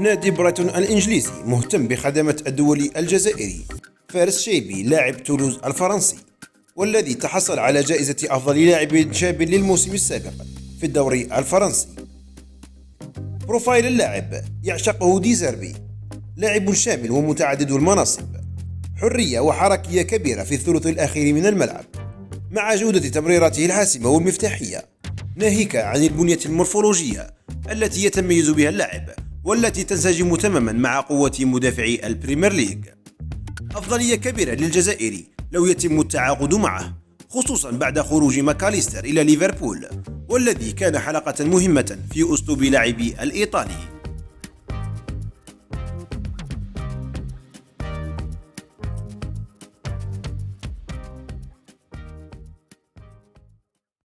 نادي برايتون الإنجليزي مهتم بخدمة الدولي الجزائري فارس شيبي لاعب تولوز الفرنسي، والذي تحصل على جائزة أفضل لاعب شاب للموسم السابق في الدوري الفرنسي. بروفايل اللاعب: يعشقه ديزيربي، لاعب شامل ومتعدد المناصب، حرية وحركية كبيرة في الثلث الأخير من الملعب، مع جودة تمريراته الحاسمة والمفتاحية، ناهيك عن البنية المورفولوجية التي يتميز بها اللاعب، والتي تنسجم تماما مع قوة مدافعي البريمير ليج. أفضلية كبيرة للجزائري لو يتم التعاقد معه، خصوصا بعد خروج ماكاليستر إلى ليفربول، والذي كان حلقة مهمة في أسلوب لعب الإيطالي.